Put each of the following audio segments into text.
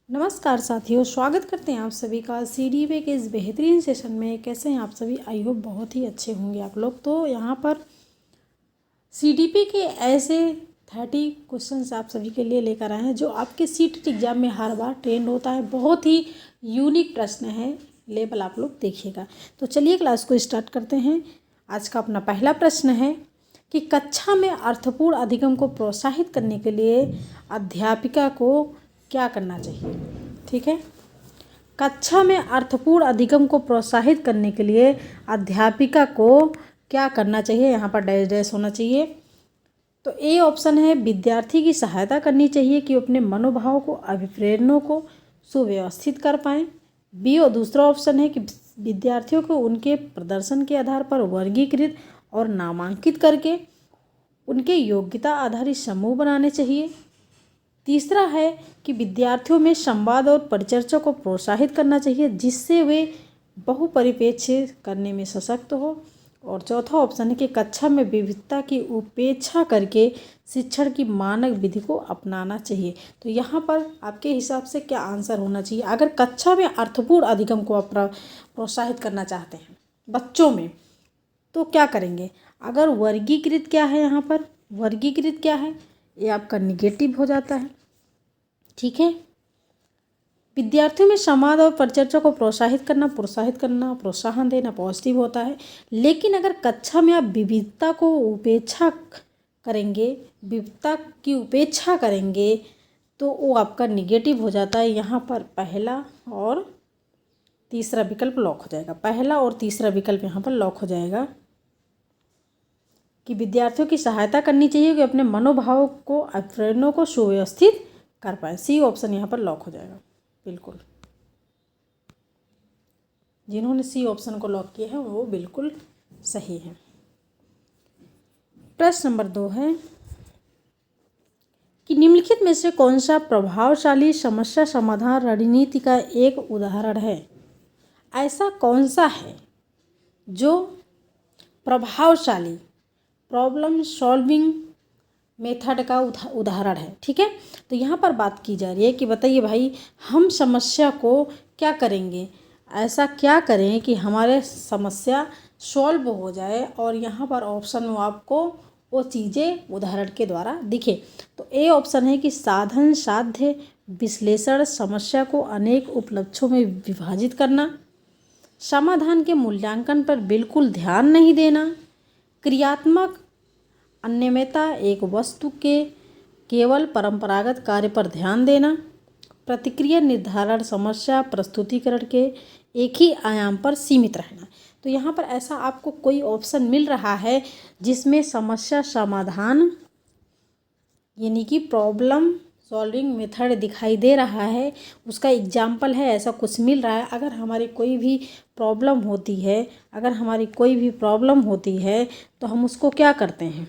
नमस्कार साथियों, स्वागत करते हैं आप सभी का CDV के इस बेहतरीन सेशन में। कैसे हैं आप सभी? आई होप बहुत ही अच्छे होंगे आप लोग। तो यहाँ पर CDP के ऐसे 30 क्वेश्चंस आप सभी के लिए लेकर आए हैं जो आपके सीट एग्जाम में हर बार ट्रेंड होता है। बहुत ही यूनिक प्रश्न है, लेवल आप लोग देखिएगा। तो चलिए क्लास को स्टार्ट करते हैं। आज का अपना पहला प्रश्न है कि कक्षा में अर्थपूर्ण अधिगम को प्रोत्साहित करने के लिए अध्यापिका को क्या करना चाहिए। ठीक है, कक्षा में अर्थपूर्ण अधिगम को प्रोत्साहित करने के लिए अध्यापिका को क्या करना चाहिए। यहाँ पर डैश डैश होना चाहिए। तो ए ऑप्शन है विद्यार्थी की सहायता करनी चाहिए कि अपने मनोभाव को, अभिप्रेरणों को सुव्यवस्थित कर पाएँ। बी और दूसरा ऑप्शन है कि विद्यार्थियों को उनके प्रदर्शन के आधार पर वर्गीकृत और नामांकित करके उनके योग्यता आधारित समूह बनाने चाहिए। तीसरा है कि विद्यार्थियों में संवाद और परिचर्चा को प्रोत्साहित करना चाहिए जिससे वे बहुपरिप्रेक्ष्य करने में सशक्त हो। और चौथा ऑप्शन है कि कक्षा में विविधता की उपेक्षा करके शिक्षण की मानक विधि को अपनाना चाहिए। तो यहाँ पर आपके हिसाब से क्या आंसर होना चाहिए? अगर कक्षा में अर्थपूर्ण अधिगम को प्रोत्साहित करना चाहते हैं बच्चों में तो क्या करेंगे? अगर वर्गीकृत क्या है, यहाँ पर वर्गीकृत क्या है, ये आपका निगेटिव हो जाता है। ठीक है, विद्यार्थियों में संवाद और परिचर्चा को प्रोत्साहित करना, प्रोत्साहन देना पॉजिटिव होता है। लेकिन अगर कक्षा में आप विविधता की उपेक्षा करेंगे तो वो आपका निगेटिव हो जाता है। यहाँ पर पहला और तीसरा विकल्प लॉक हो जाएगा। पहला और तीसरा विकल्प यहाँ पर लॉक हो जाएगा कि विद्यार्थियों की सहायता करनी चाहिए कि अपने मनोभाव को, अभिप्रेरणों को सुव्यवस्थित कर पाए। सी ऑप्शन यहाँ पर लॉक हो जाएगा। बिल्कुल, जिन्होंने सी ऑप्शन को लॉक किया है वो बिल्कुल सही है। प्रश्न नंबर 2 है कि निम्नलिखित में से कौन सा प्रभावशाली समस्या समाधान रणनीति का एक उदाहरण है। ऐसा कौन सा है जो प्रभावशाली प्रॉब्लम सॉल्विंग मेथड का उदाहरण है। ठीक है, तो यहाँ पर बात की जा रही है कि बताइए भाई, हम समस्या को क्या करेंगे, ऐसा क्या करें कि हमारे समस्या सॉल्व हो जाए। और यहाँ पर ऑप्शन में आपको वो चीज़ें उदाहरण के द्वारा दिखे। तो ए ऑप्शन है कि साधन साध्य विश्लेषण, समस्या को अनेक उपलक्ष्यों में विभाजित करना, समाधान के मूल्यांकन पर बिल्कुल ध्यान नहीं देना, क्रियात्मक अन्यमता, एक वस्तु के केवल परंपरागत कार्य पर ध्यान देना, प्रतिक्रिया निर्धारण, समस्या प्रस्तुतिकरण के एक ही आयाम पर सीमित रहना। तो यहाँ पर ऐसा आपको कोई ऑप्शन मिल रहा है जिसमें समस्या समाधान यानी कि प्रॉब्लम सॉल्विंग मेथड दिखाई दे रहा है, उसका एग्जाम्पल है, ऐसा कुछ मिल रहा है। अगर हमारी कोई भी प्रॉब्लम होती है तो हम उसको क्या करते हैं,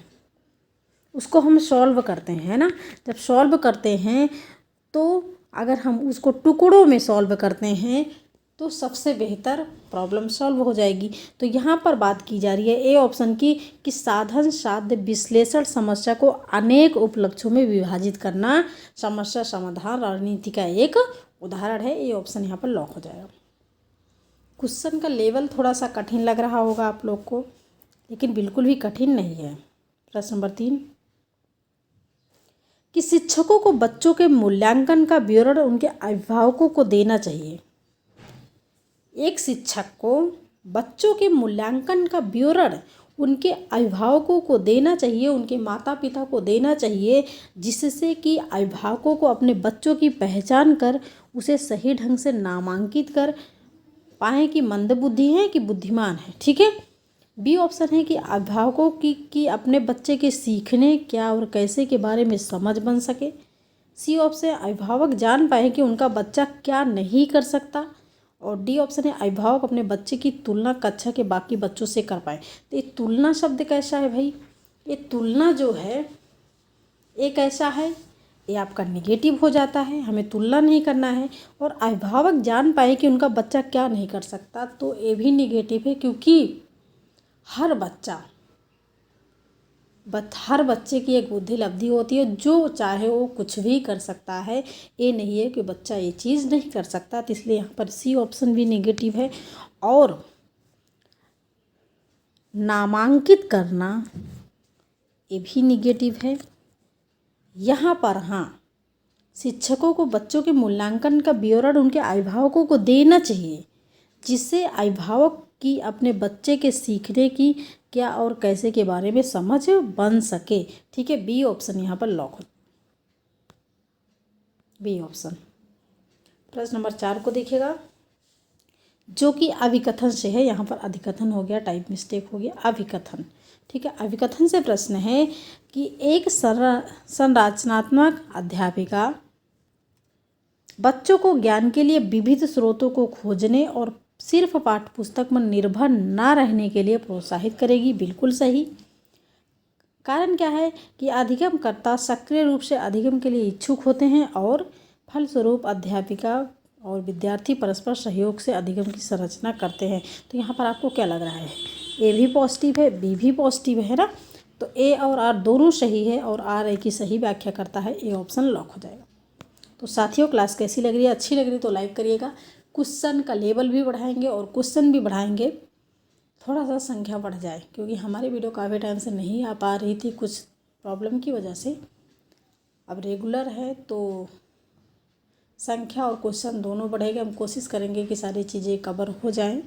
उसको हम सॉल्व करते हैं, है ना। जब सॉल्व करते हैं तो अगर हम उसको टुकड़ों में सॉल्व करते हैं तो सबसे बेहतर प्रॉब्लम सॉल्व हो जाएगी। तो यहाँ पर बात की जा रही है ए ऑप्शन की कि साधन साध्य विश्लेषण, समस्या को अनेक उपलक्ष्यों में विभाजित करना समस्या समाधान रणनीति का एक उदाहरण है। ए ऑप्शन यहाँ पर लॉक हो जाएगा। क्वेश्चन का लेवल थोड़ा सा कठिन लग रहा होगा आप लोग को, लेकिन बिल्कुल भी कठिन नहीं है। प्रश्न नंबर 3 कि शिक्षकों को बच्चों के मूल्यांकन का विवरण उनके अभिभावकों को देना चाहिए। एक शिक्षक को बच्चों के मूल्यांकन का विवरण उनके अभिभावकों को देना चाहिए, उनके माता पिता को देना चाहिए, जिससे कि अभिभावकों को अपने बच्चों की पहचान कर उसे सही ढंग से नामांकित कर पाएँ कि मंदबुद्धि है कि बुद्धिमान है। ठीक है, बी ऑप्शन है कि अभिभावकों की अपने बच्चे के सीखने क्या और कैसे के बारे में समझ बन सके। सी ऑप्शन अभिभावक जान पाए कि उनका बच्चा क्या नहीं कर सकता। और डी ऑप्शन है अभिभावक अपने बच्चे की तुलना कक्षा के बाकी बच्चों से कर पाए। तो ये तुलना शब्द कैसा है भाई? ये तुलना जो है एक ऐसा है, ये आपका निगेटिव हो जाता है, हमें तुलना नहीं करना है। और अभिभावक जान पाए कि उनका बच्चा क्या नहीं कर सकता, तो ये भी निगेटिव है, क्योंकि हर बच्चा हर बच्चे की एक बुद्धि लब्धि होती है, जो चाहे वो कुछ भी कर सकता है। ये नहीं है कि बच्चा ये चीज़ नहीं कर सकता, तो इसलिए यहाँ पर सी ऑप्शन भी नेगेटिव है। और नामांकित करना ये भी नेगेटिव है। यहाँ पर हाँ, शिक्षकों को बच्चों के मूल्यांकन का विवरण उनके अभिभावकों को देना चाहिए, जिससे अभिभावक की अपने बच्चे के सीखने की क्या और कैसे के बारे में समझ बन सके। ठीक है, बी ऑप्शन यहाँ पर लॉक हो, बी ऑप्शन। प्रश्न नंबर 4 को देखिएगा, जो कि अभिकथन से है। यहाँ पर अधिकथन हो गया, टाइप मिस्टेक हो गया, अभिकथन। ठीक है, अभिकथन से प्रश्न है कि एक संरचनात्मक अध्यापिका बच्चों को ज्ञान के लिए विविध स्रोतों को खोजने और सिर्फ पाठ्यपुस्तक पर निर्भर न रहने के लिए प्रोत्साहित करेगी। बिल्कुल सही। कारण क्या है कि अधिगमकर्ता सक्रिय रूप से अधिगम के लिए इच्छुक होते हैं और फलस्वरूप अध्यापिका और विद्यार्थी परस्पर सहयोग से अधिगम की संरचना करते हैं। तो यहाँ पर आपको क्या लग रहा है? ए भी पॉजिटिव है, बी भी पॉजिटिव है ना। तो ए और आर दोनों सही है और आर ए की सही व्याख्या करता है। ए ऑप्शन लॉक हो जाएगा। तो साथियों, क्लास कैसी लग रही है? अच्छी लग रही तो लाइक करिएगा। क्वेश्चन का लेवल भी बढ़ाएंगे और क्वेश्चन भी बढ़ाएंगे, थोड़ा सा संख्या बढ़ जाए, क्योंकि हमारी वीडियो काफ़ी टाइम से नहीं आ पा रही थी कुछ प्रॉब्लम की वजह से। अब रेगुलर है तो संख्या और क्वेश्चन दोनों बढ़ेगा। हम कोशिश करेंगे कि सारी चीज़ें कवर हो जाएं।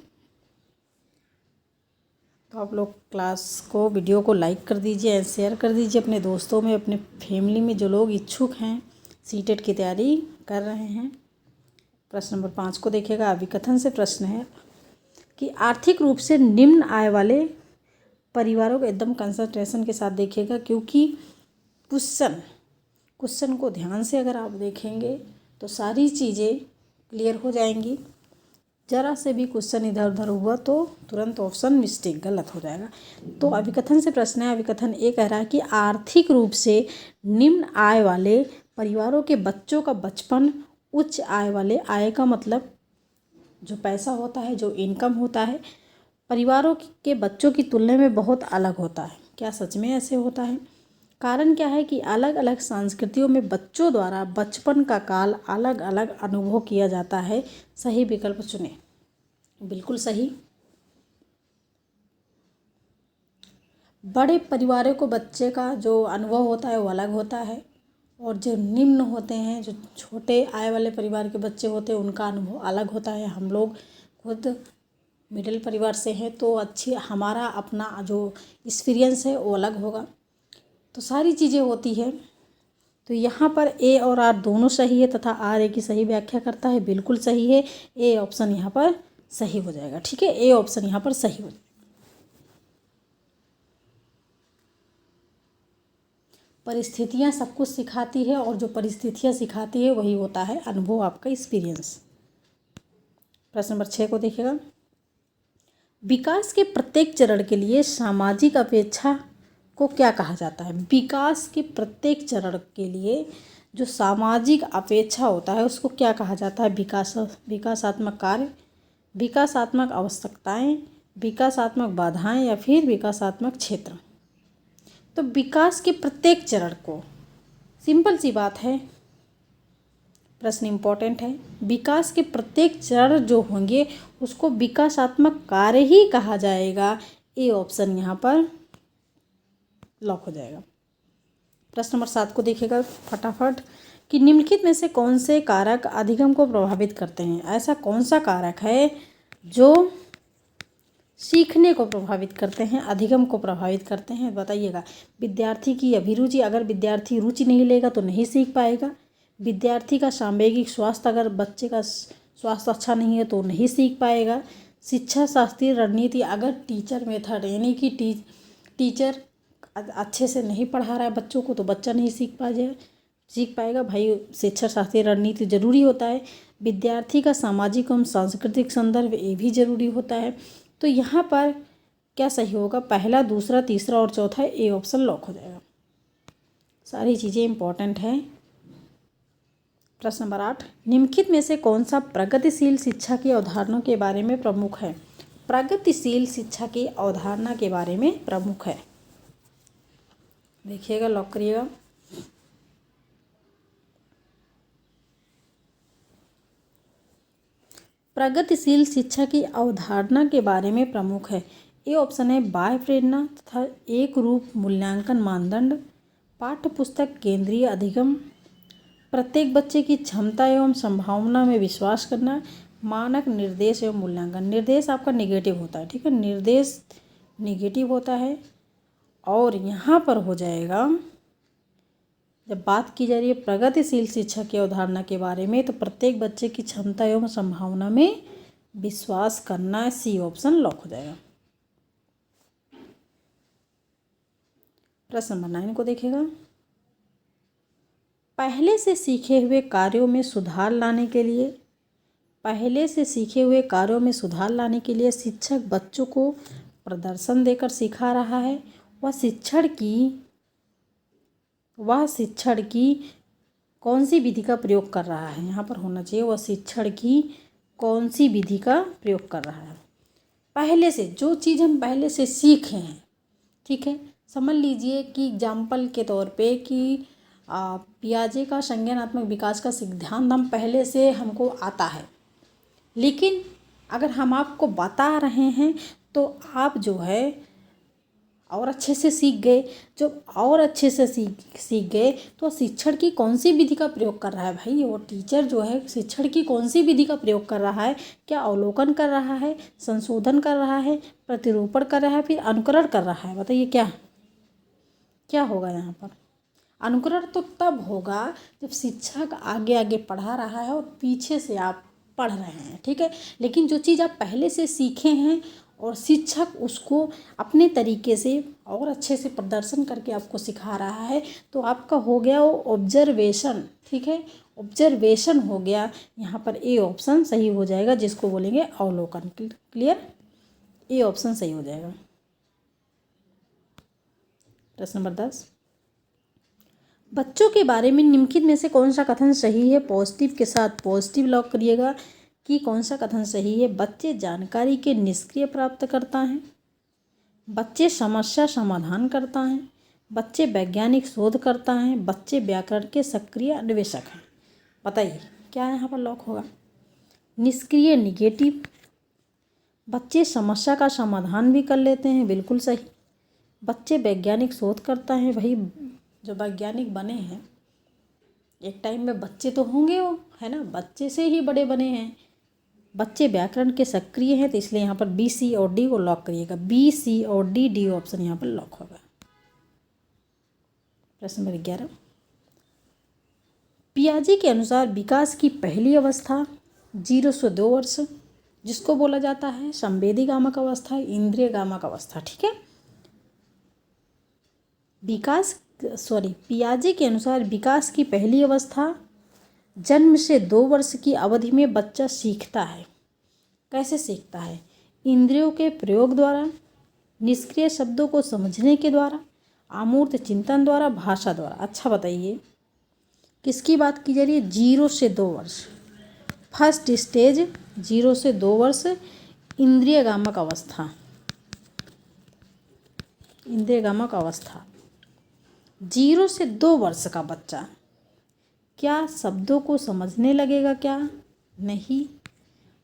तो आप लोग क्लास को, वीडियो को लाइक कर दीजिए, शेयर कर दीजिए अपने दोस्तों में, अपने फैमिली में जो लोग इच्छुक हैं, सीटेट की तैयारी कर रहे हैं। प्रश्न नंबर 5 को देखिएगा। अभिकथन से प्रश्न है कि आर्थिक रूप से निम्न आय वाले परिवारों को एकदम कंसंट्रेशन के साथ देखिएगा, क्योंकि क्वेश्चन को ध्यान से अगर आप देखेंगे तो सारी चीज़ें क्लियर हो जाएंगी। ज़रा से भी क्वेश्चन इधर उधर हुआ तो तुरंत ऑप्शन मिस्टेक, गलत हो जाएगा। तो अभिकथन से प्रश्न है। अभिकथन ये कह रहा है कि आर्थिक रूप से निम्न आय वाले परिवारों के बच्चों का बचपन उच्च आय वाले, आय का मतलब जो पैसा होता है, जो इनकम होता है, परिवारों के बच्चों की तुलना में बहुत अलग होता है। क्या सच में ऐसे होता है? कारण क्या है कि अलग अलग संस्कृतियों में बच्चों द्वारा बचपन का काल अलग अलग अनुभव किया जाता है। सही विकल्प चुनें। बिल्कुल सही। बड़े परिवारों को बच्चे का जो अनुभव होता है वो अलग होता है, और जो निम्न होते हैं, जो छोटे आय वाले परिवार के बच्चे होते हैं, उनका अनुभव अलग होता है। हम लोग खुद मिडिल परिवार से हैं तो हमारा अपना जो एक्सपीरियंस है वो अलग होगा। तो सारी चीज़ें होती है। तो यहाँ पर ए और आर दोनों सही है तथा आर ए की सही व्याख्या करता है। बिल्कुल सही है। ए ऑप्शन यहाँ पर सही हो जाएगा। ठीक है, ए ऑप्शन यहाँ पर सही हो जाएगा। परिस्थितियाँ सब कुछ सिखाती है, और जो परिस्थितियाँ सिखाती है वही होता है अनुभव, आपका एक्सपीरियंस। प्रश्न नंबर 6 को देखिएगा। विकास के प्रत्येक चरण के लिए सामाजिक अपेक्षा को क्या कहा जाता है? विकास के प्रत्येक चरण के लिए जो सामाजिक अपेक्षा होता है उसको क्या कहा जाता है? विकासात्मक कार्य, विकासात्मक आवश्यकताएं, विकासात्मक बाधाएं या फिर विकासात्मक क्षेत्र। तो विकास के प्रत्येक चरण को, सिंपल सी बात है, प्रश्न इम्पोर्टेंट है। विकास के प्रत्येक चरण जो होंगे उसको विकासात्मक कार्य ही कहा जाएगा। ए ऑप्शन यहाँ पर लॉक हो जाएगा। प्रश्न नंबर 7 को देखिएगा फटाफट कि निम्नलिखित में से कौन से कारक अधिगम को प्रभावित करते हैं? ऐसा कौन सा कारक है जो सीखने को प्रभावित करते हैं, अधिगम को प्रभावित करते हैं? बताइएगा। विद्यार्थी की अभिरुचि, अगर विद्यार्थी रुचि नहीं लेगा तो नहीं सीख पाएगा। विद्यार्थी का सामवेगिक स्वास्थ्य, अगर बच्चे का स्वास्थ्य अच्छा नहीं है तो नहीं सीख पाएगा। शिक्षा शास्त्रीय रणनीति, अगर टीचर मेथड यानी कि टीचर अच्छे से नहीं पढ़ा रहा है बच्चों को तो बच्चा नहीं सीख पाएगा। भाई, शिक्षा शास्त्रीय रणनीति जरूरी होता है। विद्यार्थी का सामाजिक एवं सांस्कृतिक संदर्भ ये भी जरूरी होता है। तो यहाँ पर क्या सही होगा? पहला, दूसरा, तीसरा और चौथा। ए ऑप्शन लॉक हो जाएगा। सारी चीज़ें इंपॉर्टेंट हैं। प्रश्न नंबर 8, निम्नलिखित में से कौन सा प्रगतिशील शिक्षा की अवधारणा के बारे में प्रमुख है? प्रगतिशील शिक्षा की अवधारणा के बारे में प्रमुख है। देखिएगा, लॉक करिएगा। प्रगतिशील शिक्षा की अवधारणा के बारे में प्रमुख है। ये ऑप्शन है बाह्य प्रेरणा तथा एक रूप मूल्यांकन मानदंड, पाठ्य पुस्तक केंद्रीय अधिगम, प्रत्येक बच्चे की क्षमता एवं संभावना में विश्वास करना, मानक निर्देश एवं मूल्यांकन। निर्देश आपका निगेटिव होता है, ठीक है, निर्देश निगेटिव होता है। और यहाँ पर हो जाएगा, जब बात की जा रही है प्रगतिशील शिक्षा की अवधारणा के बारे में, तो प्रत्येक बच्चे की क्षमता एवं संभावना में विश्वास करना, सी ऑप्शन लॉक हो जाएगा। प्रश्न नंबर 9 को देखिएगा। पहले से सीखे हुए कार्यों में सुधार लाने के लिए शिक्षक बच्चों को प्रदर्शन देकर सिखा रहा है। वह शिक्षण की कौन सी विधि का प्रयोग कर रहा है, यहाँ पर होना चाहिए वह शिक्षण की कौन सी विधि का प्रयोग कर रहा है। पहले से, जो चीज़ हम पहले से सीखे हैं, ठीक है, समझ लीजिए कि एग्जाम्पल के तौर पे कि पियाजे का संज्ञानात्मक विकास का सिद्धांत हम पहले से हमको आता है, लेकिन अगर हम आपको बता रहे हैं तो आप जो है और अच्छे से सीख गए। जब और अच्छे से सीख गए तो शिक्षण की कौन सी विधि का प्रयोग कर रहा है भाई, वो टीचर जो है शिक्षण की कौन सी विधि का प्रयोग कर रहा है? क्या अवलोकन कर रहा है, संशोधन कर रहा है, प्रतिरूपण कर रहा है, फिर अनुकरण कर रहा है? बताइए क्या होगा यहाँ पर? अनुकरण तो तब होगा जब शिक्षक आगे आगे पढ़ा रहा है और पीछे से आप पढ़ रहे हैं, ठीक है। लेकिन जो चीज़ आप पहले से सीखे हैं और शिक्षक उसको अपने तरीके से और अच्छे से प्रदर्शन करके आपको सिखा रहा है, तो आपका हो गया वो ऑब्जर्वेशन, ठीक है, ऑब्जर्वेशन हो गया। यहाँ पर ए ऑप्शन सही हो जाएगा, जिसको बोलेंगे अवलोकन। क्लियर? ए ऑप्शन सही हो जाएगा। प्रश्न नंबर 10, बच्चों के बारे में निम्नलिखित में से कौन सा कथन सही है? पॉजिटिव के साथ पॉजिटिव लॉक करिएगा कि कौन सा कथन सही है। बच्चे जानकारी के निष्क्रिय प्राप्त करता है, बच्चे समस्या समाधान करता है, बच्चे वैज्ञानिक शोध करता है, बच्चे व्याकरण के सक्रिय अन्वेषक हैं। बताइए क्या यहाँ पर लॉक होगा? निष्क्रिय निगेटिव, बच्चे समस्या का समाधान भी कर लेते हैं, बिल्कुल सही। बच्चे वैज्ञानिक शोध करता है, भाई जो वैज्ञानिक बने हैं एक टाइम में बच्चे तो होंगे वो, है ना, बच्चे से ही बड़े बने हैं। बच्चे व्याकरण के सक्रिय हैं, तो इसलिए यहाँ पर बी, सी और डी को लॉक करिएगा। बी, सी और डी, डी ऑप्शन यहाँ पर लॉक होगा। प्रश्न नंबर 11, पियाजे के अनुसार विकास की पहली अवस्था 0 से 2 वर्ष, जिसको बोला जाता है संवेदी गामक अवस्था, इंद्रिय गामक अवस्था, ठीक है। पियाजे के अनुसार विकास की पहली अवस्था जन्म से 2 वर्ष की अवधि में बच्चा सीखता है। कैसे सीखता है? इंद्रियों के प्रयोग द्वारा, निष्क्रिय शब्दों को समझने के द्वारा, अमूर्त चिंतन द्वारा, भाषा द्वारा। अच्छा बताइए किसकी बात की जा रही है? 0 से 2 वर्ष। फर्स्ट स्टेज 0 से 2 वर्ष, इंद्रिय गामक अवस्था। 0 से 2 वर्ष का बच्चा क्या शब्दों को समझने लगेगा? क्या नहीं।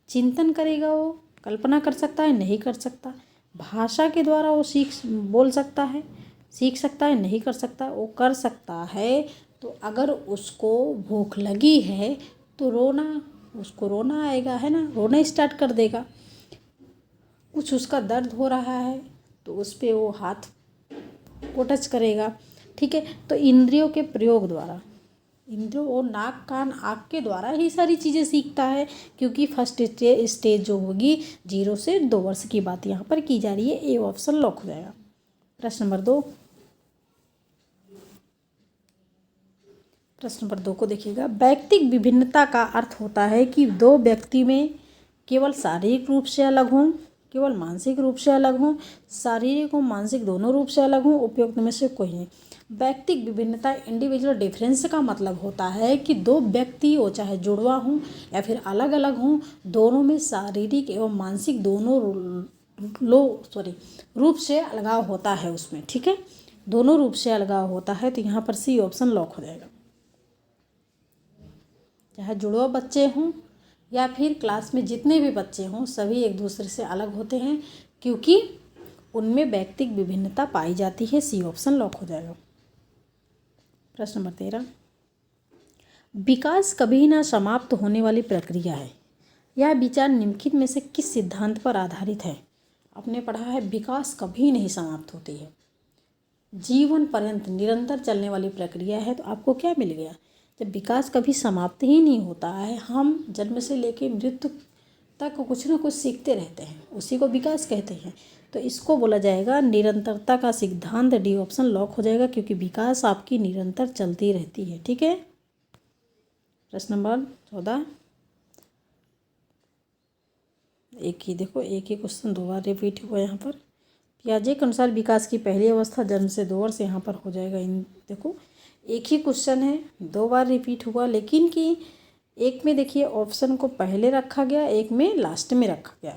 चिंतन करेगा, वो कल्पना कर सकता है? नहीं कर सकता। भाषा के द्वारा वो बोल सकता है, सीख सकता है? नहीं कर सकता। वो कर सकता है तो अगर उसको भूख लगी है तो उसको रोना आएगा, है ना, रोना स्टार्ट कर देगा। कुछ उसका दर्द हो रहा है तो उस पर वो हाथ को टच करेगा, ठीक है। तो इंद्रियों के प्रयोग द्वारा, इंद्रियों और नाक कान आँख के द्वारा ही सारी चीज़ें सीखता है, क्योंकि फर्स्ट स्टेज जो होगी 0 से 2 वर्ष की बात यहाँ पर की जा रही है। ए ऑप्शन लॉक हो जाएगा। प्रश्न नंबर 2 को देखिएगा। व्यक्तिक विभिन्नता का अर्थ होता है कि 2 व्यक्ति में केवल शारीरिक रूप से अलग हों, केवल मानसिक रूप से अलग हों, शारीरिक और मानसिक दोनों रूप से अलग हों, उपयुक्त में से कोई नहीं। व्यक्तिक विभिन्नता, इंडिविजुअल डिफरेंस का मतलब होता है कि 2 व्यक्ति हो, चाहे जुड़वा हों या फिर अलग अलग हों, दोनों में शारीरिक एवं मानसिक दोनों रूप से अलगाव होता है उसमें, ठीक है। दोनों रूप से अलगाव होता है, तो यहाँ पर सी ऑप्शन लॉक हो जाएगा। चाहे जुड़वा बच्चे हों या फिर क्लास में जितने भी बच्चे हों, सभी एक दूसरे से अलग होते हैं क्योंकि उनमें व्यक्तिगत विभिन्नता पाई जाती है। सी ऑप्शन लॉक हो जाएगा। प्रश्न नंबर 13, विकास कभी ना समाप्त होने वाली प्रक्रिया है। यह विचार निम्नलिखित में से किस सिद्धांत पर आधारित है। आपने पढ़ा है विकास कभी नहीं समाप्त होती है, जीवन पर्यंत निरंतर चलने वाली प्रक्रिया है। तो आपको क्या मिल गया, जब विकास कभी समाप्त ही नहीं होता है, हम जन्म से लेकर मृत्यु तक कुछ ना कुछ सीखते रहते हैं, उसी को विकास कहते हैं। तो इसको बोला जाएगा निरंतरता का सिद्धांत। डी ऑप्शन लॉक हो जाएगा क्योंकि विकास आपकी निरंतर चलती रहती है। ठीक है। प्रश्न नंबर 14, एक ही क्वेश्चन 2 बार रिपीट हुआ यहाँ पर। पियाजे के अनुसार विकास की पहली अवस्था जन्म से 2 वर्ष यहाँ पर हो जाएगा। देखो एक ही क्वेश्चन है, 2 बार रिपीट हुआ, लेकिन कि एक में देखिए ऑप्शन को पहले रखा गया, एक में लास्ट में रखा गया,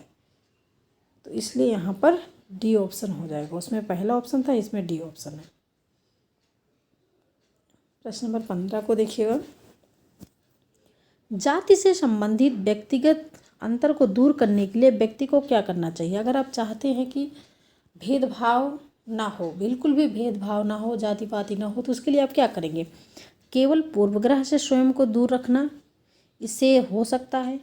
तो इसलिए यहाँ पर डी ऑप्शन हो जाएगा। उसमें पहला ऑप्शन था, इसमें डी ऑप्शन है। प्रश्न नंबर 15 को देखिएगा। जाति से संबंधित व्यक्तिगत अंतर को दूर करने के लिए व्यक्ति को क्या करना चाहिए। अगर आप चाहते हैं कि भेदभाव ना हो, बिल्कुल भी भेदभाव ना हो, जाति पाति ना हो, तो उसके लिए आप क्या करेंगे। केवल पूर्वग्रह से स्वयं को दूर रखना, इससे हो सकता है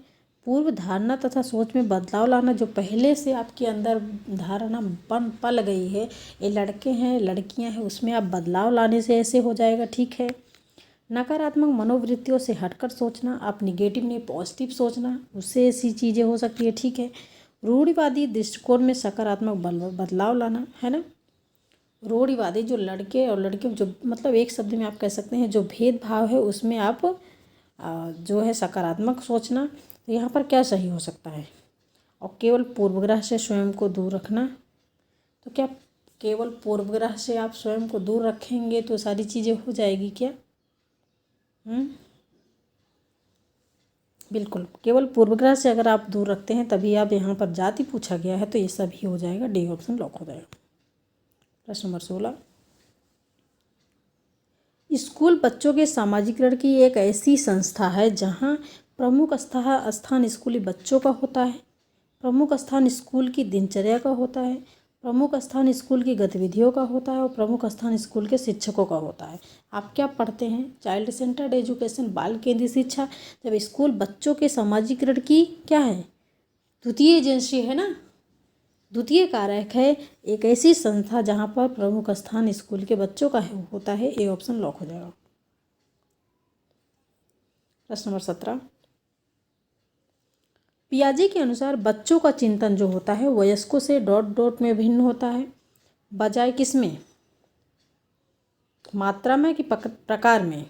पूर्व धारणा तथा सोच में बदलाव लाना। जो पहले से आपके अंदर धारणा पल गई है, ये लड़के हैं लड़कियां हैं, उसमें आप बदलाव लाने से ऐसे हो जाएगा। ठीक है। नकारात्मक मनोवृत्तियों से हटकर सोचना, आप निगेटिव नहीं पॉजिटिव सोचना, उससे ऐसी चीज़ें हो सकती है। ठीक है। रूढ़िवादी दृष्टिकोण में सकारात्मक बदलाव लाना, है ना। रूढ़िवादी जो लड़के और लड़कियों, जो मतलब एक शब्द में आप कह सकते हैं जो भेदभाव है, उसमें आप जो है सकारात्मक सोचना। तो यहाँ पर क्या सही हो सकता है। और केवल पूर्वग्रह से स्वयं को दूर रखना, तो क्या केवल पूर्वग्रह से आप स्वयं को दूर रखेंगे तो सारी चीज़ें हो जाएगी क्या। बिल्कुल, केवल पूर्वग्रह से अगर आप दूर रखते हैं तभी आप, यहाँ पर जाति पूछा गया है तो ये सभी हो जाएगा। डी ऑप्शन लॉक हो जाएगा। प्रश्न नंबर 16, स्कूल बच्चों के सामाजिकरण की एक ऐसी संस्था है जहाँ प्रमुख स्थान स्कूली बच्चों का होता है, प्रमुख स्थान स्कूल की दिनचर्या का होता है, प्रमुख स्थान स्कूल की गतिविधियों का होता है और प्रमुख स्थान स्कूल के शिक्षकों का होता है। आप क्या पढ़ते हैं, चाइल्ड सेंटर्ड एजुकेशन, बाल केंद्रित शिक्षा। जब स्कूल बच्चों के सामाजिकरण की क्या है, द्वितीय एजेंसी है ना, द्वितीय कारक है, एक ऐसी संस्था जहाँ पर प्रमुख स्थान स्कूल के बच्चों का होता है। ए ऑप्शन लॉक हो जाएगा। प्रश्न नंबर 17, पियाजे के अनुसार बच्चों का चिंतन जो होता है वयस्कों से डॉट डॉट में भिन्न होता है, बजाय किसमें, मात्रा में कि प्रकार में,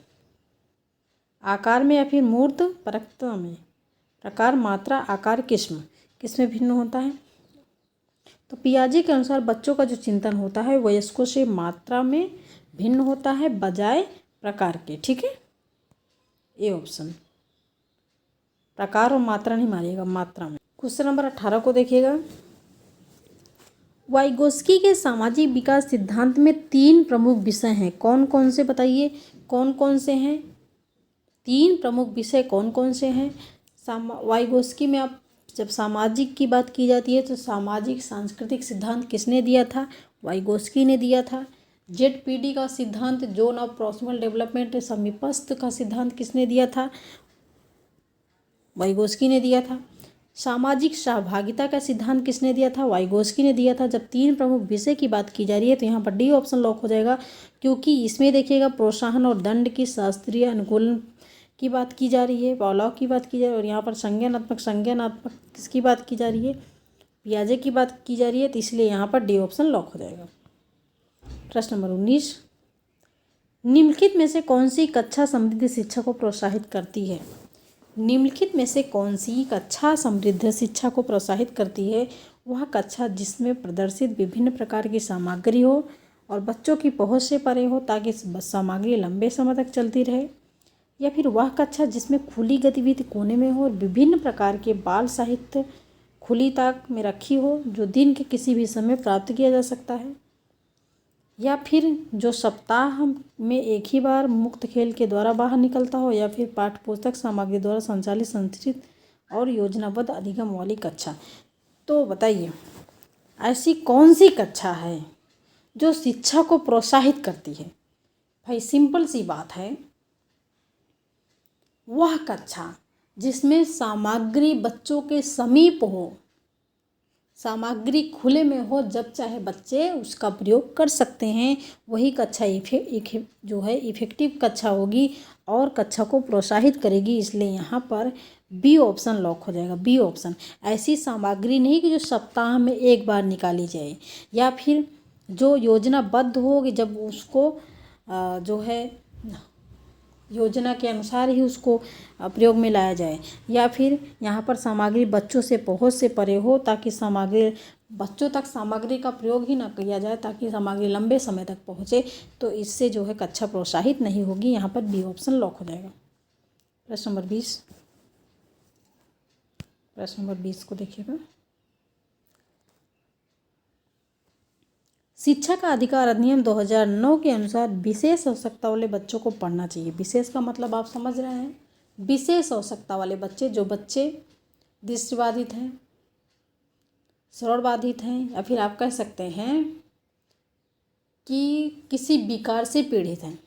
आकार में या फिर मूर्त परकता में। प्रकार, मात्रा, आकार, किसमें भिन्न होता है। तो पियाजे के अनुसार बच्चों का जो चिंतन होता है वयस्कों से मात्रा में भिन्न होता है बजाय प्रकार के। ठीक है। ए ऑप्शन, प्रकार और मात्रा नहीं मारिएगा, मात्रा में। क्वेश्चन नंबर 18 को देखिएगा। वाइगोस्की के सामाजिक विकास सिद्धांत में 3 प्रमुख विषय हैं, कौन कौन से बताइए, कौन कौन से हैं 3 प्रमुख विषय, कौन कौन से हैं। वाइगोस्की में आप जब सामाजिक की बात की जाती है तो सामाजिक सांस्कृतिक सिद्धांत किसने दिया था, वाइगोस्की ने दिया था। ZPD का सिद्धांत, जोन ऑफ प्रॉक्सिमल डेवलपमेंट, समीपस्थ का सिद्धांत किसने दिया था, वाइगोस्की ने दिया था। सामाजिक सहभागिता का सिद्धांत किसने दिया था, वाइगोस्की ने दिया था। जब 3 प्रमुख विषय की बात की जा रही है तो यहाँ पर डी ऑप्शन लॉक हो जाएगा, क्योंकि इसमें देखिएगा प्रोत्साहन और दंड की शास्त्रीय अनुकूलन की बात की जा रही है, पॉलाव की बात की जा रही है, और यहाँ पर संज्ञानात्मक किसकी बात की जा रही है, पियाजे की बात की जा रही है, तो इसलिए यहाँ पर डी ऑप्शन लॉक हो जाएगा। प्रश्न नंबर 19, निम्नलिखित में से कौन सी कक्षा समृद्ध शिक्षा को प्रोत्साहित करती है। निम्नलिखित में से कौन सी कक्षा समृद्ध शिक्षा को प्रोत्साहित करती है। वह कक्षा जिसमें प्रदर्शित विभिन्न प्रकार की सामग्री हो और बच्चों की पहुंच से परे हो ताकि सामग्री लंबे समय तक चलती रहे, या फिर वह कक्षा जिसमें खुली गतिविधि कोने में हो और विभिन्न प्रकार के बाल साहित्य खुली ताक में रखी हो जो दिन के किसी भी समय प्राप्त किया जा सकता है, या फिर जो सप्ताह में एक ही बार मुक्त खेल के द्वारा बाहर निकलता हो, या फिर पाठ्य पुस्तक सामग्री द्वारा संचालित संरचित और योजनाबद्ध अधिगम वाली कक्षा। तो बताइए ऐसी कौन सी कक्षा है जो शिक्षा को प्रोत्साहित करती है? भाई सिंपल सी बात है, वह कक्षा जिसमें सामग्री बच्चों के समीप हो, सामग्री खुले में हो, जब चाहे बच्चे उसका प्रयोग कर सकते हैं, वही कक्षा जो है इफ़ेक्टिव कक्षा होगी और कक्षा को प्रोत्साहित करेगी। इसलिए यहाँ पर बी ऑप्शन लॉक हो जाएगा। बी ऑप्शन, ऐसी सामग्री नहीं कि जो सप्ताह में एक बार निकाली जाए, या फिर जो योजनाबद्ध हो कि जब उसको जो है योजना के अनुसार ही उसको प्रयोग में लाया जाए, या फिर यहाँ पर सामग्री बच्चों से पहुँच से परे हो, ताकि सामग्री बच्चों तक सामग्री का प्रयोग ही ना किया जाए, ताकि सामग्री लंबे समय तक पहुँचे। तो इससे जो है कक्षा प्रोत्साहित नहीं होगी। यहाँ पर बी ऑप्शन लॉक हो जाएगा। प्रश्न नंबर 20, प्रश्न नंबर 20 को देखिएगा। शिक्षा का अधिकार अधिनियम 2009 के अनुसार विशेष आवश्यकता वाले बच्चों को पढ़ना चाहिए। विशेष का मतलब आप समझ रहे हैं, विशेष आवश्यकता वाले बच्चे, जो बच्चे दृष्टिबाधित हैं, श्रवणबाधित हैं, या फिर आप कह सकते हैं कि किसी विकार से पीड़ित हैं,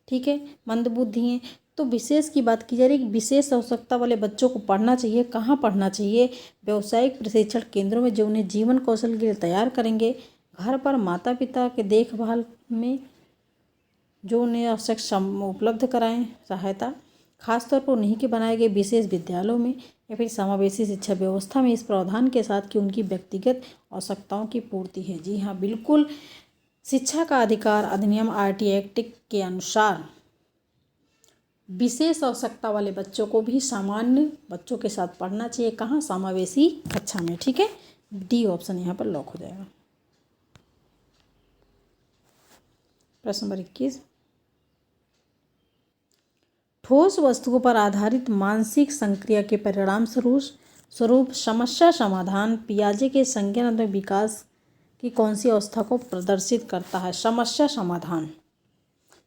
ठीक है, मंदबुद्धि हैं। तो विशेष की बात की जा रही है कि विशेष आवश्यकता वाले बच्चों को पढ़ना चाहिए। कहाँ पढ़ना चाहिए? व्यावसायिक प्रशिक्षण केंद्रों में, जो उन्हें जीवन कौशल के लिए तैयार करेंगे। घर पर माता पिता के देखभाल में जो उन्हें आवश्यक उपलब्ध कराएं सहायता, खासतौर पर उन्हीं के बनाए गए विशेष विद्यालयों में, या फिर समावेशी शिक्षा व्यवस्था में, इस प्रावधान के साथ कि उनकी व्यक्तिगत आवश्यकताओं की पूर्ति है। जी हाँ, बिल्कुल। शिक्षा का अधिकार अधिनियम आरटी एक्ट के अनुसार विशेष आवश्यकता वाले बच्चों को भी सामान्य बच्चों के साथ पढ़ना चाहिए। कहाँ? समावेशी कक्षा में, ठीक है। डी ऑप्शन यहाँ पर लॉक हो जाएगा। प्रश्न नंबर 21, ठोस वस्तुओं पर आधारित मानसिक संक्रिया के परिणाम स्वरूप समस्या समाधान पियाजे के संज्ञानात्मक विकास की कौन सी अवस्था को प्रदर्शित करता है? समस्या समाधान,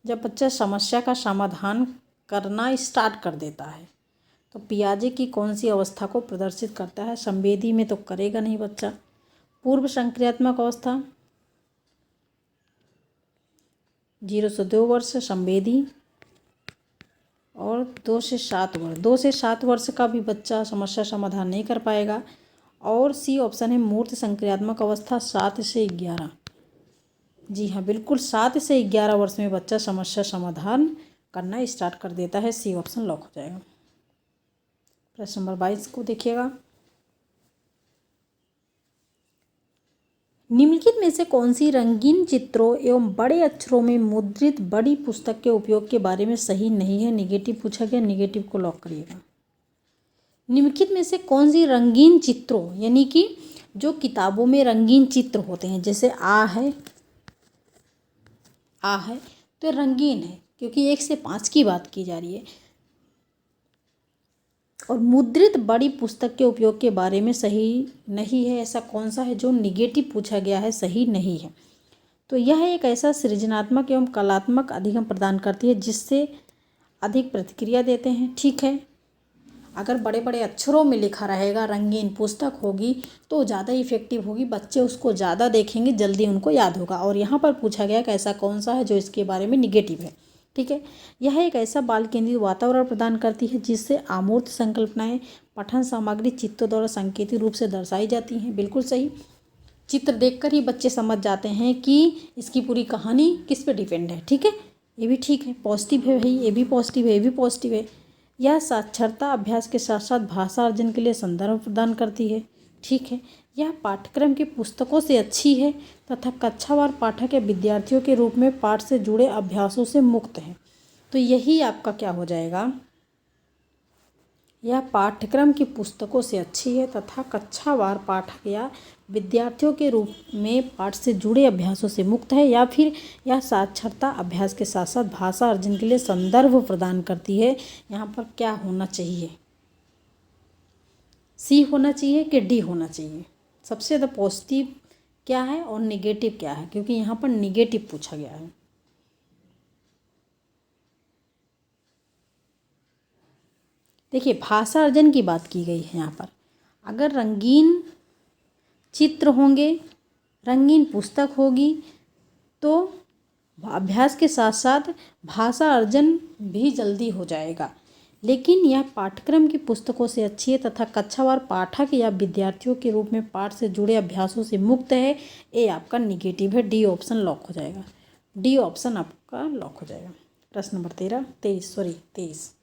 जब बच्चा समस्या का समाधान करना स्टार्ट कर देता है, तो पियाजे की कौन सी अवस्था को प्रदर्शित करता है? संवेदी में तो करेगा नहीं बच्चा। पूर्व संक्रियात्मक अवस्था 0 से 2 वर्ष संवेदी, और 2 से 7 वर्ष, 2 से 7 वर्ष का भी बच्चा समस्या समाधान नहीं कर पाएगा। और सी ऑप्शन है मूर्त संक्रियात्मक अवस्था 7 से 11। जी हाँ, बिल्कुल 7 से 11 वर्ष में बच्चा समस्या समाधान करना स्टार्ट कर देता है। सी ऑप्शन लॉक हो जाएगा। प्रश्न नंबर 22 को देखिएगा। निम्नलिखित में से कौन सी रंगीन चित्रों एवं बड़े अक्षरों में मुद्रित बड़ी पुस्तक के उपयोग के बारे में सही नहीं है? निगेटिव पूछा गया, निगेटिव को लॉक करिएगा। निम्नलिखित में से कौन सी रंगीन चित्रों, यानी कि जो किताबों में रंगीन चित्र होते हैं, जैसे आ है तो रंगीन है, क्योंकि 1 से 5 की बात की जा रही है। और मुद्रित बड़ी पुस्तक के उपयोग के बारे में सही नहीं है, ऐसा कौन सा है जो निगेटिव पूछा गया है, सही नहीं है? तो यह एक ऐसा सृजनात्मक एवं कलात्मक अधिगम प्रदान करती है जिससे अधिक प्रतिक्रिया देते हैं, ठीक है। अगर बड़े बड़े अक्षरों में लिखा रहेगा, रंगीन पुस्तक होगी, तो ज़्यादा इफेक्टिव होगी, बच्चे उसको ज़्यादा देखेंगे, जल्दी उनको याद होगा। और यहाँ पर पूछा गया कि ऐसा कौन सा है जो इसके बारे में निगेटिव है, ठीक है। यह एक ऐसा बाल केंद्रित वातावरण प्रदान करती है जिससे अमूर्त संकल्पनाएं पठन सामग्री चित्रों द्वारा सांकेतिक रूप से दर्शाई जाती हैं। बिल्कुल सही। चित्र देखकर ही बच्चे समझ जाते हैं कि इसकी पूरी कहानी किस पे डिपेंड है, ठीक है। ये भी ठीक है, पॉजिटिव है भाई, ये भी पॉजिटिव है, ये भी पॉजिटिव है। यह साक्षरता अभ्यास के साथ साथ भाषा अर्जन के लिए संदर्भ प्रदान करती है, ठीक है। यह पाठ्यक्रम की पुस्तकों से अच्छी है तथा कक्षावार पाठक या विद्यार्थियों के रूप में पाठ से जुड़े अभ्यासों से मुक्त है। तो यही आपका क्या हो जाएगा? यह पाठ्यक्रम की पुस्तकों से अच्छी है तथा कक्षावार पाठक या विद्यार्थियों के रूप में पाठ से जुड़े अभ्यासों से मुक्त है, या फिर यह साक्षरता अभ्यास के साथ साथ भाषा अर्जन के लिए संदर्भ प्रदान करती है। यहाँ पर क्या होना चाहिए? सी होना चाहिए कि डी होना चाहिए? सबसे ज़्यादा पॉजिटिव क्या है और निगेटिव क्या है, क्योंकि यहाँ पर निगेटिव पूछा गया है। देखिए भाषा अर्जन की बात की गई है यहाँ पर। अगर रंगीन चित्र होंगे, रंगीन पुस्तक होगी, तो अभ्यास के साथ साथ भाषा अर्जन भी जल्दी हो जाएगा। लेकिन यह पाठ्यक्रम की पुस्तकों से अच्छी है तथा कक्षावार पाठक या विद्यार्थियों के रूप में पाठ से जुड़े अभ्यासों से मुक्त है। ए आपका निगेटिव है, डी ऑप्शन लॉक हो जाएगा। डी ऑप्शन आपका लॉक हो जाएगा। प्रश्न नंबर 23।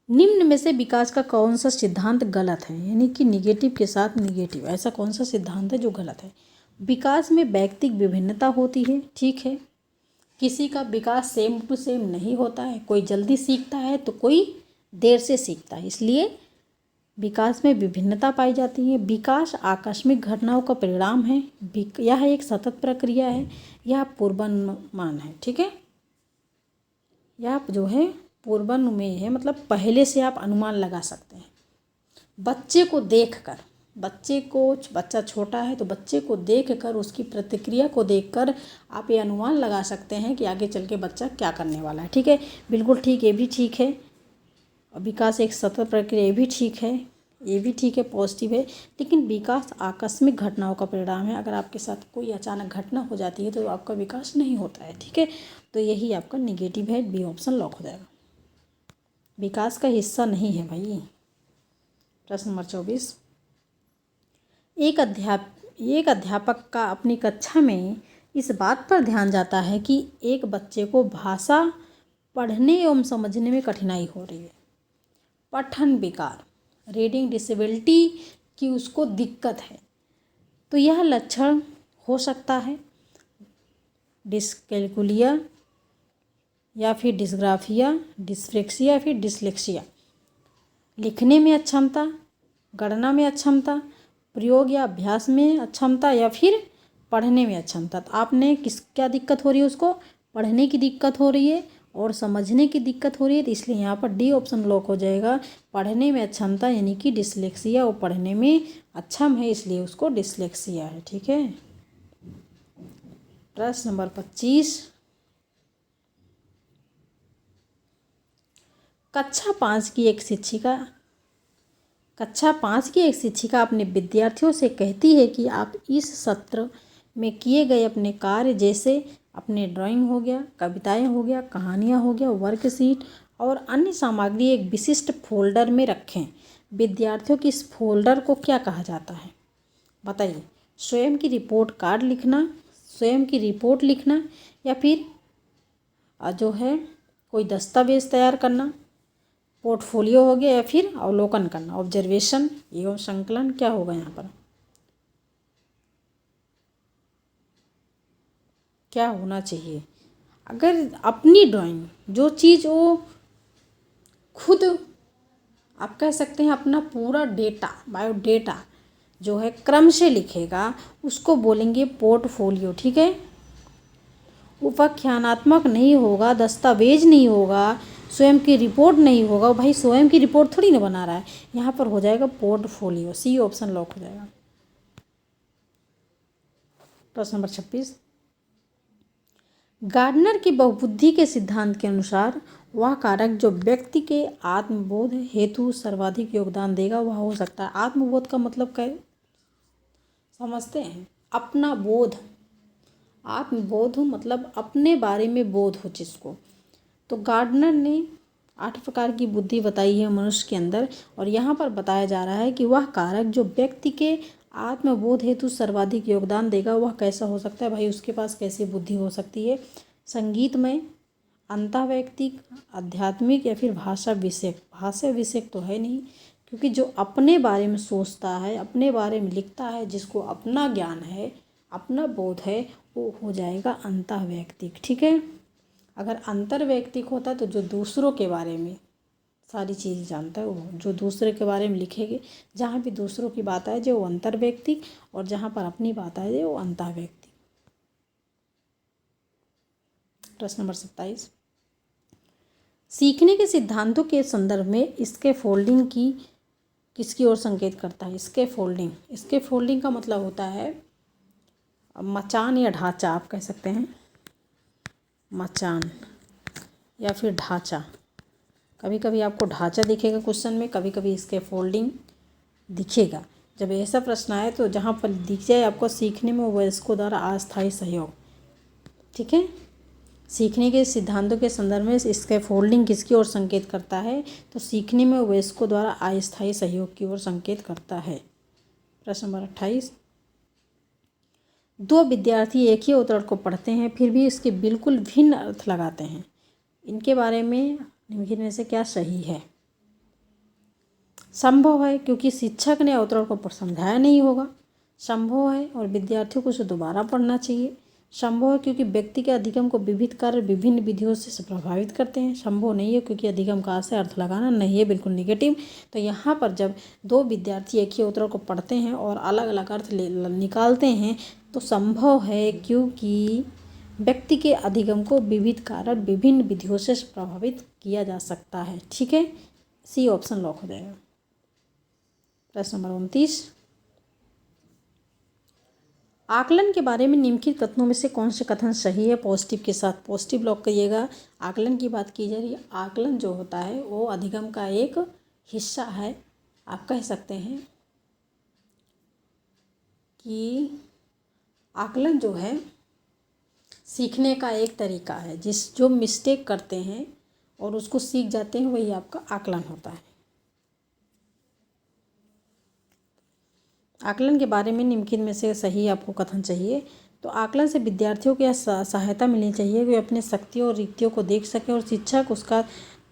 निम्न में से विकास का कौन सा सिद्धांत गलत है, यानी कि निगेटिव के साथ निगेटिव, ऐसा कौन सा सिद्धांत है जो गलत है। विकास में व्यक्तिक विभिन्नता होती है, ठीक है। किसी का विकास सेम टू सेम नहीं होता है, कोई जल्दी सीखता है तो कोई देर से सीखता है, इसलिए विकास में विभिन्नता पाई जाती है। विकास आकस्मिक घटनाओं का परिणाम है, यह एक सतत प्रक्रिया है, यह पूर्वानुमान है, ठीक है। यह जो है पूर्वानुमेय है, मतलब पहले से आप अनुमान लगा सकते हैं। बच्चे को देखकर, बच्चा छोटा है तो बच्चे को देखकर, उसकी प्रतिक्रिया को देखकर आप ये अनुमान लगा सकते हैं कि आगे चल के बच्चा क्या करने वाला है, ठीक है। बिल्कुल ठीक, ये भी ठीक है। विकास एक सतत प्रक्रिया, ये भी ठीक है, ये भी ठीक है, पॉजिटिव है। लेकिन विकास आकस्मिक घटनाओं का परिणाम है। अगर आपके साथ कोई अचानक घटना हो जाती है तो आपका विकास नहीं होता है, ठीक है। तो यही आपका निगेटिव है, बी ऑप्शन लॉक हो जाएगा। विकास का हिस्सा नहीं है भाई। प्रश्न नंबर 24। एक अध्यापक का अपनी कक्षा में इस बात पर ध्यान जाता है कि एक बच्चे को भाषा पढ़ने एवं समझने में कठिनाई हो रही है। पठन विकार, रीडिंग डिसेबिलिटी की उसको दिक्कत है, तो यह लक्षण हो सकता है डिस्कैल्कुलिया या फिर डिस्ग्राफिया, डिस्लेक्सिया या फिर डिसलेक्सिया। लिखने में अक्षमता, गणना में अक्षमता, प्रयोग या अभ्यास में अक्षमता या फिर पढ़ने में अक्षमता। तो आपने क्या दिक्कत हो रही है, उसको पढ़ने की दिक्कत हो रही है और समझने की दिक्कत हो रही है, तो इसलिए यहाँ पर डी ऑप्शन लॉक हो जाएगा। पढ़ने में अक्षमता यानी कि डिसलेक्सिया, और पढ़ने में अक्षम है इसलिए उसको डिसलेक्सिया है, ठीक है। प्रश्न नंबर 25। कक्षा 5 की एक शिक्षिका अपने विद्यार्थियों से कहती है कि आप इस सत्र में किए गए अपने कार्य, जैसे अपने ड्राइंग हो गया, कविताएं हो गया, कहानियां हो गया, वर्कशीट और अन्य सामग्री एक विशिष्ट फोल्डर में रखें। विद्यार्थियों की इस फोल्डर को क्या कहा जाता है, बताइए। स्वयं की रिपोर्ट कार्ड लिखना, स्वयं की रिपोर्ट लिखना, या फिर जो है कोई दस्तावेज तैयार करना, पोर्टफोलियो हो गया, या फिर अवलोकन करना, ऑब्जर्वेशन एवं संकलन, क्या होगा यहाँ पर, क्या होना चाहिए। अगर अपनी ड्राइंग, जो चीज़ वो खुद आप कह सकते हैं अपना पूरा डेटा, बायोडेटा जो है क्रम से लिखेगा, उसको बोलेंगे पोर्टफोलियो, ठीक है। उपाख्यानात्मक नहीं होगा, दस्तावेज नहीं होगा, स्वयं की रिपोर्ट नहीं होगा। भाई स्वयं की रिपोर्ट थोड़ी ना बना रहा है, यहाँ पर हो जाएगा पोर्टफोलियो, सी ऑप्शन लॉक हो जाएगा। प्रश्न नंबर 26। गार्डनर की बहुबुद्धि के सिद्धांत के अनुसार वह कारक जो व्यक्ति के आत्मबोध हेतु सर्वाधिक योगदान देगा वह हो सकता है। आत्मबोध का मतलब क्या है, समझते हैं। अपना बोध, आत्मबोध मतलब अपने बारे में बोध हो जिसको। तो गार्डनर ने 8 प्रकार की बुद्धि बताई है मनुष्य के अंदर, और यहाँ पर बताया जा रहा है कि वह कारक जो व्यक्ति के आत्मबोध हेतु सर्वाधिक योगदान देगा वह कैसा हो सकता है। भाई उसके पास कैसी बुद्धि हो सकती है, संगीतमय, अंतःवैयक्तिक, आध्यात्मिक, या फिर भाषा विषयक। भाषा विषयक तो है नहीं, क्योंकि जो अपने बारे में सोचता है, अपने बारे में लिखता है, जिसको अपना ज्ञान है, अपना बोध है, वो हो जाएगा अंतःवैयक्तिक, ठीक है। अगर अंतर्वैयक्तिक होता है तो जो दूसरों के बारे में सारी चीज़ जानता है, वो जो दूसरे के बारे में लिखेंगे, जहाँ भी दूसरों की बात आए जो अंतर्वैयक्तिक, और जहाँ पर अपनी बात आए वो अंतःवैयक्तिक। प्रश्न नंबर 27। सीखने के सिद्धांतों के संदर्भ में इसके फोल्डिंग की किसकी ओर संकेत करता है। इसके फोल्डिंग का मतलब होता है मचान या ढांचा आप कह सकते हैं, मचान या फिर ढांचा। कभी कभी आपको ढांचा दिखेगा क्वेश्चन में, कभी कभी इसके फोल्डिंग दिखेगा। जब ऐसा प्रश्न आए तो जहाँ पर दिख जाए आपको सीखने में वयस्कों द्वारा अस्थायी सहयोग, ठीक है। सीखने के सिद्धांतों के संदर्भ में इसके फोल्डिंग किसकी ओर संकेत करता है, तो सीखने में वयस्कों द्वारा अस्थायी सहयोग की ओर संकेत करता है। प्रश्न नंबर 28, दो विद्यार्थी एक ही अवतरण को पढ़ते हैं फिर भी इसके बिल्कुल भिन्न अर्थ लगाते हैं, इनके बारे में निम्नलिखित में से क्या सही है। संभव है क्योंकि शिक्षक ने अवतरण को समझाया नहीं होगा। संभव है और विद्यार्थियों को उसे दोबारा पढ़ना चाहिए। संभव है क्योंकि व्यक्ति के अधिगम को विविध कार्य विभिन्न विधियों से प्रभावित करते हैं। संभव नहीं है क्योंकि अधिगम का से अर्थ लगाना नहीं है, बिल्कुल निगेटिव। तो यहाँ पर जब दो विद्यार्थी एक ही अवतरण को पढ़ते हैं और अलग अलग अर्थ निकालते हैं तो संभव है क्योंकि व्यक्ति के अधिगम को विविध कारण विभिन्न विधियों से प्रभावित किया जा सकता है, ठीक है। सी ऑप्शन लॉक हो जाएगा। प्रश्न नंबर 29, आकलन के बारे में निम्नलिखित कथनों में से कौन से कथन सही है। पॉजिटिव के साथ पॉजिटिव लॉक करिएगा। आकलन की बात की जा रही है। आकलन जो होता है वो अधिगम का एक हिस्सा है। आप कह सकते हैं कि आकलन जो है सीखने का एक तरीका है, जो मिस्टेक करते हैं और उसको सीख जाते हैं वही आपका आकलन होता है। आकलन के बारे में निम्नलिखित में से सही आपको कथन चाहिए। तो आकलन से विद्यार्थियों को यह सहायता मिलनी चाहिए कि वे अपने शक्तियों और रिक्तियों को देख सकें और शिक्षक उसका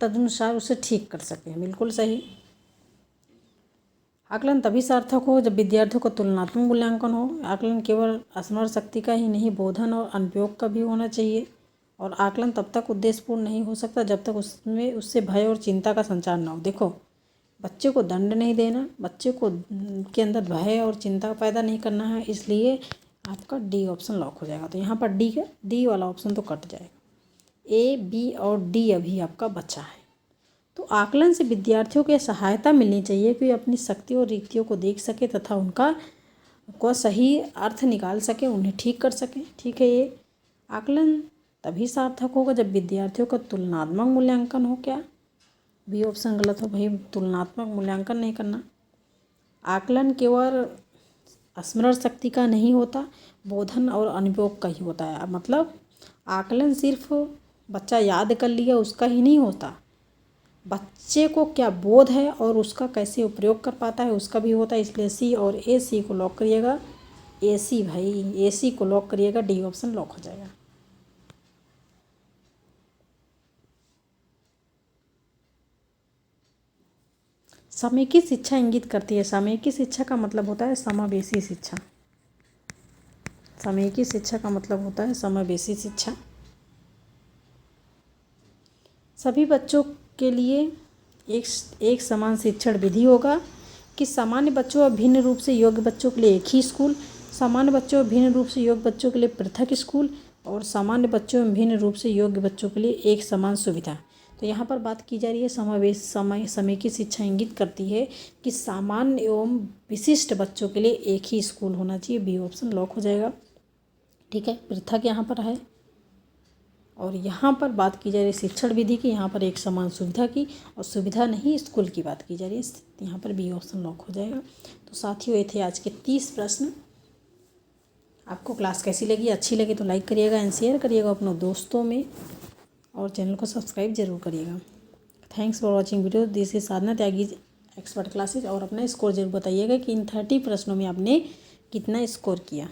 तदनुसार उसे ठीक कर सकें, बिल्कुल सही। आकलन तभी सार्थक हो जब विद्यार्थियों को तुलनात्मक मूल्यांकन हो। आकलन केवल स्मरण शक्ति का ही नहीं, बोधन और अनुप्रयोग का भी होना चाहिए। और आकलन तब तक उद्देश्यपूर्ण नहीं हो सकता जब तक उससे भय और चिंता का संचार न हो। देखो, बच्चे को दंड नहीं देना, बच्चे को के अंदर भय और चिंता पैदा नहीं करना है, इसलिए आपका डी ऑप्शन लॉक हो जाएगा। तो यहाँ पर डी वाला ऑप्शन तो कट जाएगा। ए, बी और डी अभी आपका बचा है। तो आकलन से विद्यार्थियों को सहायता मिलनी चाहिए कि वे अपनी शक्तियों और रिक्तियों को देख सके तथा उनका को सही अर्थ निकाल सके, उन्हें ठीक कर सकें, ठीक है। ये आकलन तभी सार्थक होगा जब विद्यार्थियों का तुलनात्मक मूल्यांकन हो। क्या? बी ऑप्शन गलत हो भाई, तुलनात्मक मूल्यांकन नहीं करना। आकलन केवल स्मरण शक्ति का नहीं होता, बोधन और अनुप्रयोग का ही होता है। मतलब आकलन सिर्फ बच्चा याद कर लिया उसका ही नहीं होता, बच्चे को क्या बोध है और उसका कैसे उपयोग कर पाता है उसका भी होता है। इसलिए सी और ए, सी को लॉक करिएगा। ए सी भाई, ए सी को लॉक करिएगा। डी ऑप्शन लॉक हो जाएगा। सामयिकी शिक्षा इंगित करती है। सामयिकी शिक्षा का मतलब होता है समावेशी शिक्षा। सामयिकी शिक्षा का मतलब होता है समावेशी शिक्षा। सभी बच्चों के लिए एक समान शिक्षण विधि होगा कि सामान्य बच्चों और भिन्न रूप से योग्य बच्चों के लिए एक ही स्कूल, सामान्य बच्चों और भिन्न रूप से योग्य बच्चों के लिए पृथक स्कूल और सामान्य बच्चों एवं भिन्न रूप से योग्य बच्चों के लिए एक समान सुविधा। तो यहाँ पर बात की जा रही है समय की शिक्षा इंगित करती है कि सामान्य एवं विशिष्ट बच्चों के लिए एक ही स्कूल होना चाहिए। बी ऑप्शन लॉक हो जाएगा, ठीक है। पृथक यहाँ पर है और यहाँ पर बात की जा रही है शिक्षण विधि की, यहाँ पर एक समान सुविधा की, और सुविधा नहीं स्कूल की बात की जा रही है, यहाँ पर बी ऑप्शन लॉक हो जाएगा। तो साथियों, ये थे आज के 30 प्रश्न। आपको क्लास कैसी लगी? अच्छी लगी तो लाइक करिएगा एंड शेयर करिएगा अपने दोस्तों में, और चैनल को सब्सक्राइब जरूर करिएगा। Thanks for watching video. This is Sadhana Tyagi expert classes. और अपना स्कोर जरूर बताइएगा कि इन 30 प्रश्नों में आपने कितना स्कोर किया।